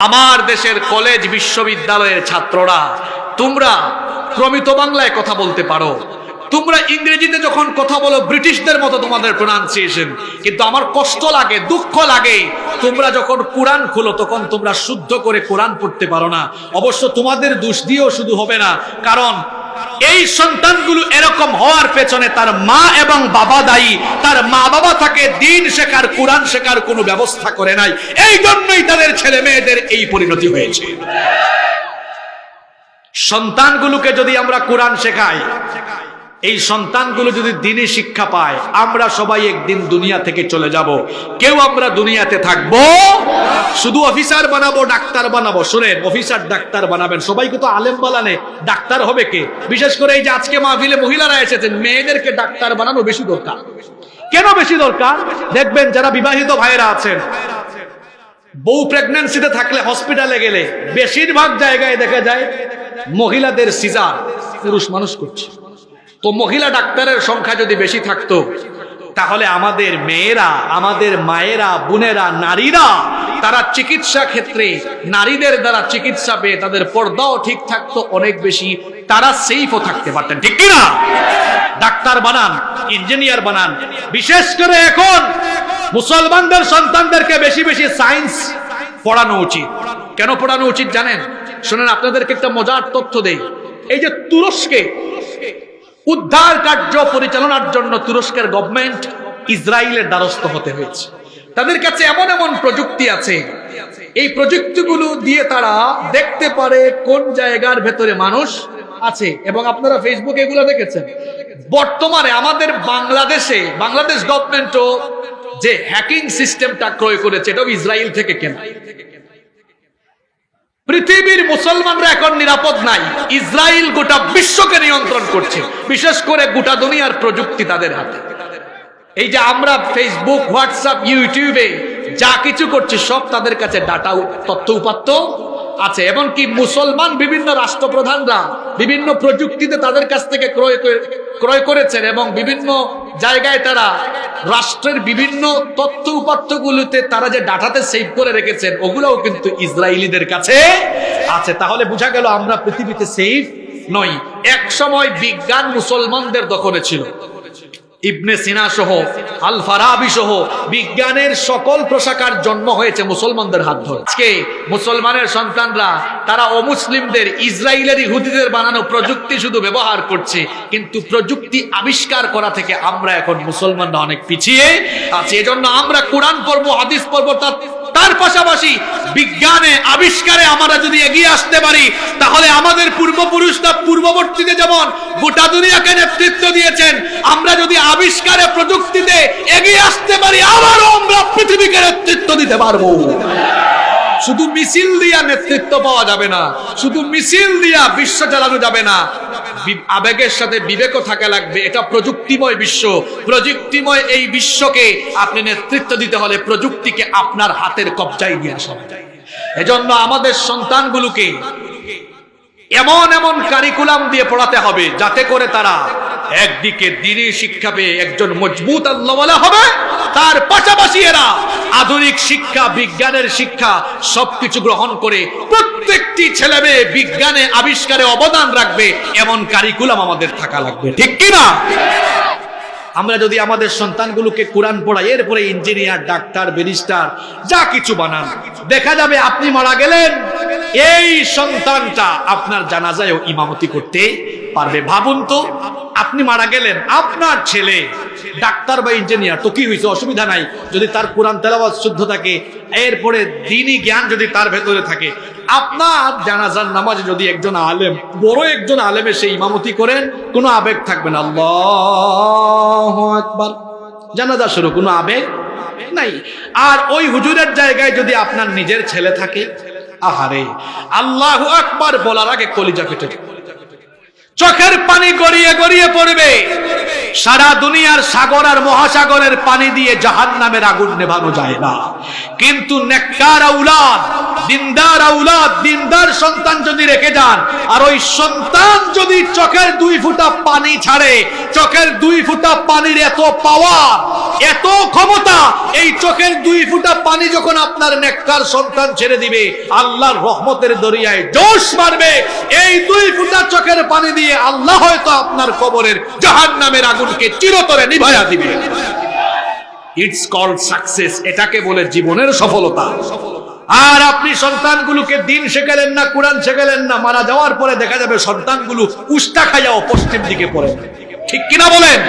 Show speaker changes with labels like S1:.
S1: আমার দেশের কলেজ বিশ্ববিদ্যালয়ের ছাত্ররা, তোমরা প্রমিত বাংলায় কথা বলতে পারো, তোমরা ইংরেজিতে যখন কথা বলো ব্রিটিশদের মতো তোমাদের প্রোনাউন্সিয়েশন, কিন্তু আমার কষ্ট লাগে, দুঃখ লাগে, তোমরা যখন কোরআন খোলো তখন তোমরা শুদ্ধ করে কোরআন পড়তে পারো না। অবশ্য তোমাদের দোষ দিয়েও শুধু হবে না, কারণ এই সন্তানগুলো এরকম হওয়ার পেছনে তার মা এবং বাবা দায়ী। তার মা বাবা তাকে দ্বীন শেখার, কোরআন শেখার কোনো ব্যবস্থা করে নাই, এই জন্যই তাদের ছেলে মেয়েদের এই পরিণতি হয়েছে। সন্তানগুলোকে যদি আমরা কোরআন শেখাই, এই সন্তানগুলো যদি দ্বীনি শিক্ষা পায়, আমরা সবাই একদিন দুনিয়া থেকে চলে যাব। কেউ আমরা দুনিয়াতে থাকবো শুধু অফিসার বানাবো, ডাক্তার বানাবো। শুনেন, অফিসার ডাক্তার বানাবেন, সবাইকে তো আলেম বানালে ডাক্তার হবে কে? বিশেষ করে এই যে আজকে মাহফিলে মহিলারা এসেছেন, মেয়েদেরকে ডাক্তার বানানো বেশি দরকার। কেন বেশি দরকার? দেখবেন যারা বিবাহিত ভাইয়েরা আছেন, বউ প্রেগন্যান্সিতে থাকলে হসপিটালে গেলে বেশিরভাগ জায়গায় দেখা যায় মহিলাদের সিজার পুরুষ মানুষ করছে। তো মহিলা ডাক্তারের সংখ্যা যদি বেশি থাকতো, তাহলে আমাদের মেয়েরা, আমাদের মায়েরা, বোনেরা, নারীরা, তারা চিকিৎসা ক্ষেত্রে নারীদের দ্বারা চিকিৎসা পেয়ে তাদের পর্দাও ঠিক থাকতো অনেক বেশি, তারা সেফও থাকতে পারতেন। ঠিক কিনা? ডাক্তার বানান, ইঞ্জিনিয়ার বানান। বিশেষ করে এখন মুসলমানদের সন্তানদেরকে বেশি বেশি সায়েন্স পড়ানো উচিত। কেন পড়ানো উচিত জানেন? শুনেন, আপনাদেরকে একটা মজার তথ্য দেই। এই যে তুরস্কে উদ্ধার কার্য পরিচালনার জন্য তুরস্কের গভর্নমেন্ট ইসরায়েলের দ্বারস্থ হতে হয়েছে। তাদের কাছে এমন এমন প্রযুক্তি আছে, এই প্রযুক্তিগুলো দিয়ে তারা দেখতে পারে কোন জায়গার ভেতরে মানুষ আছে। এবং আপনারা ফেসবুকে এগুলো দেখেছেন। বর্তমানে আমাদের বাংলাদেশ গভর্নমেন্টও যে হ্যাকিং সিস্টেমটা ক্রয় করেছে, এটাও ইসরায়েল থেকে কেনা। পৃথিবীর মুসলমানরা এখন নিরাপদ নাই, ইসরায়েল গোটা বিশ্বকে নিয়ন্ত্রণ করছে। বিশেষ করে গোটা দুনিয়ার প্রযুক্তি তাদের হাতে। এই যে আমরা ফেসবুক, হোয়াটসঅ্যাপ, ইউটিউবে যা কিছু করছি, সব তাদের কাছে ডাটা, তথ্য উপাত্ত আছে। এমনকি মুসলমান বিভিন্ন রাষ্ট্রপ্রধানরা বিভিন্ন প্রযুক্তিতে তাদের কাছ থেকে ক্রয় করেছেন, এবং বিভিন্ন জায়গায় তারা রাষ্ট্রের বিভিন্ন তথ্য উপাত্তগুলোতে তারা যে ডাটাতে সেভ করে রেখেছেন, ওগুলোও কিন্তু ইসরায়েলিদের কাছে আছে। তাহলে বোঝা গেল আমরা পৃথিবীতে সেফ নই। এক সময় বিজ্ঞান মুসলমানদের দখলে ছিল। ইবনে সিনা সহ, আল ফারাবি সহ বিজ্ঞানের সকল প্রশাখার জন্ম হয়েছে মুসলমানদের হাত ধরে। আজকে মুসলমানের সন্তানরা তারা অমুসলিমদের, ইসরায়েলের ইহুদিদের বানানো প্রযুক্তি শুধু ব্যবহার করছে, কিন্তু প্রযুক্তি আবিষ্কার করা থেকে আমরা এখন মুসলমানরা অনেক পিছিয়ে আছি। এজন্য আমরা কোরআন পড়বো, হাদিস পড়বো, তার পাশাপাশি বিজ্ঞানে, আবিষ্কারে আমরা যদি এগিয়ে আসতে পারি, তাহলে আমাদের পূর্বপুরুষরা পূর্ববর্তীতে যেমন গোটা দুনিয়াকে নেতৃত্ব দিয়েছেন, আমরা যদি আবিষ্কারে, প্রযুক্তিতে এগিয়ে আসতে পারি, আবারও আমরা পৃথিবীকে নেতৃত্ব দিতে পারবো। শুধু মিছিল দিয়া নেতৃত্ব পাওয়া যাবে না, শুধু মিছিল দিয়া বিশ্ব চালানো যাবে না। আবেগের সাথে বিবেকও থাকা লাগবে। এটা প্রযুক্তিময় বিশ্ব, প্রযুক্তিময় এই বিশ্বকে আপনি নেতৃত্ব দিতে হলে প্রযুক্তিকে আপনার হাতের কবজায় নিয়ে আসা হবে। এজন্য আমাদের সন্তানগুলোকে এমন এমন কারিকুলাম দিয়ে পড়াতে হবে, যাতে করে তারা একদিকে দ্বীনি শিক্ষা পেয়ে একজন মজবুত আল্লাহওয়ালা হবে, তার পাশাপাশি এরা আধুনিক শিক্ষা, বিজ্ঞানের শিক্ষা সবকিছু গ্রহণ করে প্রত্যেকটি ছেলে মেয়ে বিজ্ঞানে, আবিষ্কারে অবদান রাখবে, এমন কারিকুলাম আমাদের থাকা লাগবে। ঠিক কিনা? আমরা যদি আমাদের সন্তানগুলোকে কোরআন পড়াই, এরপরে ইঞ্জিনিয়ার, ডাক্তার, ব্যারিস্টার যা কিছু বানান, দেখা যাবে আপনি মারা গেলেন, এই সন্তানটা আপনার জানাজায়ও ইমামতি করতে পারবে। ভাবুন তো, আপনি মারা গেলেন, আপনার ছেলে ডাক্তার বা ইঞ্জিনিয়ার, তো কি হয়েছে? অসুবিধা নাই যদি তার কোরআন তেলাওয়াত শুদ্ধ থাকে, এরপরে দ্বীনি জ্ঞান যদি তার ভেতরে থাকে। আপনার জানাজার নামাজে যদি একজন আলেম, বড় একজন আলেম এসে ইমামতি করেন, কোনো আবেগ থাকবে না, আল্লাহু আকবার, জানাজা শুরু, কোনো আবেগ নাই। আর ওই হুজুরের জায়গায় যদি আপনার নিজের ছেলে থাকে, আহারে, আল্লাহু আকবার বলার আগে কলিজা ফেটে চোখের পানি গড়িয়ে গড়িয়ে পড়বে। সারা দুনিয়ার সাগর আর মহাসাগরের পানি দিয়ে জাহান্নামের আগুন নেভানো যায় না, কিন্তু নেককার আওলাদ, দিনদার আউলাদ দিনদার সন্তান যদি রেখে যান, আর ওই সন্তান যদি চোখের 2 ফোঁটা পানি ছাড়ে, চোখের 2 ফোঁটা পানির এত পাওয়ার, এত ক্ষমতা, এই চোখের 2 ফোঁটা পানি যখন আপনার নেককার সন্তান ছেড়ে দিবে, আল্লাহর রহমতের দরিয়ায় জোশ মারবে। এই 2 ফোঁটা চোখের পানি দিয়ে আল্লাহ হয়তো আপনার কবরের জাহান্নামের আগুনকে চিরতরে নিভায়া দিবে। ইটস কল্ড সাকসেস, এটাকে বলে জীবনের সফলতা। আর আপনি সন্তানগুলোকে দিন শেখালেন না, কোরআন শেখালেন না, মারা যাওয়ার পরে দেখা যাবে সন্তানগুলো উষ্টা খাইয়াও পশ্চিম দিকে পড়ে। ঠিক কিনা বলেন?